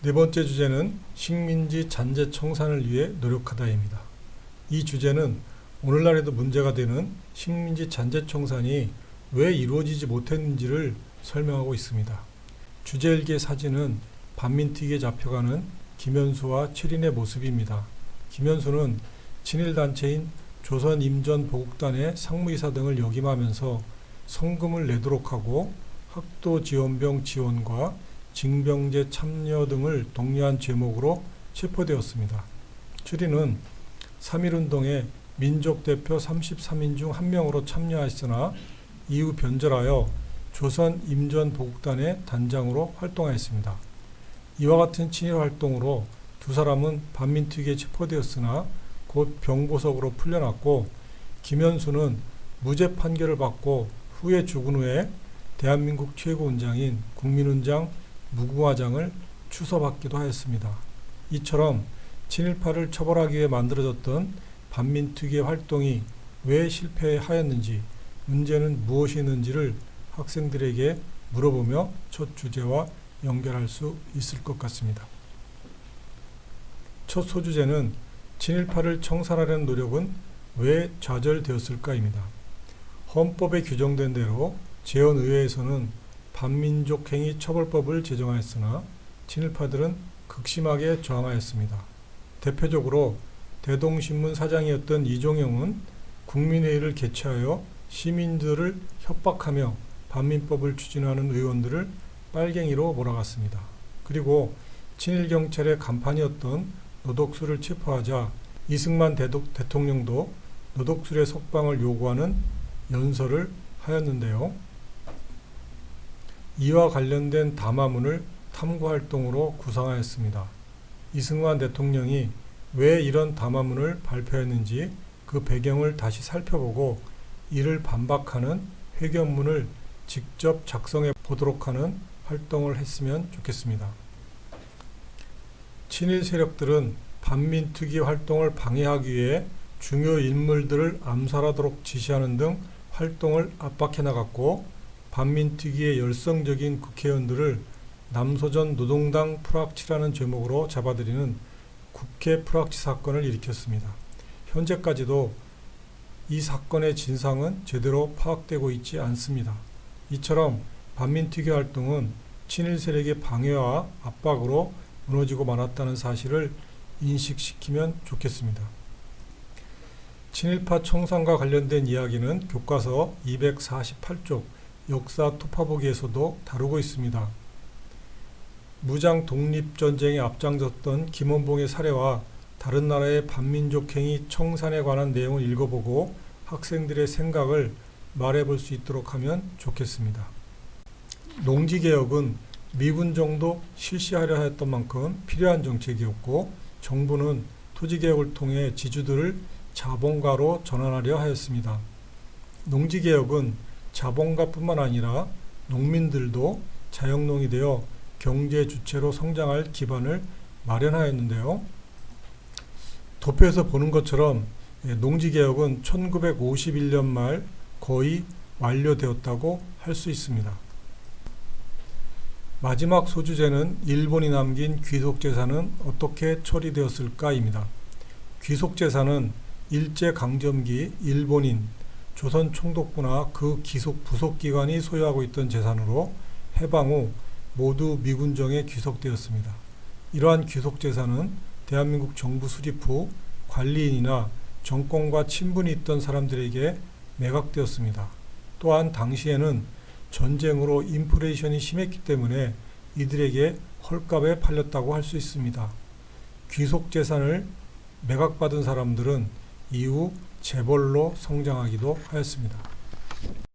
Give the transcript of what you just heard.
네 번째 주제는 식민지 잔재 청산을 위해 노력하다입니다. 이 주제는 오늘날에도 문제가 되는 식민지 잔재 청산이 왜 이루어지지 못했는지를 설명하고 있습니다. 주제 일기의 사진은 반민특위에 잡혀가는 김현수와 최린의 모습입니다. 김현수는 친일단체인 조선임전보국단의 상무이사 등을 역임하면서 성금을 내도록 하고 학도지원병 지원과 징병제 참여 등을 독려한 죄목으로 체포되었습니다. 최린은 3.1운동에 민족대표 33인 중 한 명으로 참여했으나 이후 변절하여 조선임전보국단의 단장으로 활동하였습니다. 이와 같은 친일 활동으로 두 사람은 반민특위에 체포되었으나 곧 병보석으로 풀려났고, 김현수는 무죄 판결을 받고 후에 죽은 후에 대한민국 최고훈장인 국민훈장 무궁화장을 추서받기도 하였습니다. 이처럼 친일파를 처벌하기 위해 만들어졌던 반민특위의 활동이 왜 실패하였는지, 문제는 무엇이었는지를 학생들에게 물어보며 첫 주제와 연결할 수 있을 것 같습니다. 첫 소주제는 친일파를 청산하려는 노력은 왜 좌절되었을까입니다. 헌법에 규정된 대로 재헌의회에서는 반민족행위 처벌법을 제정하였으나 친일파들은 극심하게 저항하였습니다. 대표적으로 대동신문 사장이었던 이종영은 국민회의를 개최하여 시민들을 협박하며 반민법을 추진하는 의원들을 빨갱이로 몰아갔습니다. 그리고 친일경찰의 간판이었던 노덕수를 체포하자 이승만 대통령도 노덕술의 석방을 요구하는 연설을 하였는데요. 이와 관련된 담화문을 탐구활동으로 구상하였습니다. 이승만 대통령이 왜 이런 담화문을 발표했는지 그 배경을 다시 살펴보고 이를 반박하는 회견문을 직접 작성해 보도록 하는 활동을 했으면 좋겠습니다. 친일 세력들은 반민특위 활동을 방해하기 위해 중요 인물들을 암살하도록 지시하는 등 활동을 압박해 나갔고, 반민특위의 열성적인 국회의원들을 남소전 노동당 프락치라는 제목으로 잡아들이는 국회 프락치 사건을 일으켰습니다. 현재까지도 이 사건의 진상은 제대로 파악되고 있지 않습니다. 이처럼 반민특위 활동은 친일 세력의 방해와 압박으로 무너지고 말았다는 사실을 인식시키면 좋겠습니다. 친일파 청산과 관련된 이야기는 교과서 248쪽 역사 토파보기에서도 다루고 있습니다. 무장 독립전쟁에 앞장섰던 김원봉의 사례와 다른 나라의 반민족행위 청산에 관한 내용을 읽어보고 학생들의 생각을 말해볼 수 있도록 하면 좋겠습니다. 농지개혁은 미군 정도 실시하려 했던 만큼 필요한 정책이었고, 정부는 토지개혁을 통해 지주들을 자본가로 전환하려 하였습니다. 농지개혁은 자본가뿐만 아니라 농민들도 자영농이 되어 경제 주체로 성장할 기반을 마련하였는데요. 도표에서 보는 것처럼 농지개혁은 1951년 말 거의 완료되었다고 할 수 있습니다. 마지막 소주제는 일본이 남긴 귀속재산은 어떻게 처리되었을까입니다. 귀속재산은 일제강점기 일본인, 조선총독부나 그 기속 부속기관이 소유하고 있던 재산으로 해방 후 모두 미군정에 귀속되었습니다. 이러한 귀속재산은 대한민국 정부 수립 후 관리인이나 정권과 친분이 있던 사람들에게 매각되었습니다. 또한 당시에는 전쟁으로 인플레이션이 심했기 때문에 이들에게 헐값에 팔렸다고 할 수 있습니다. 귀속재산을 매각받은 사람들은 이후 재벌로 성장하기도 하였습니다.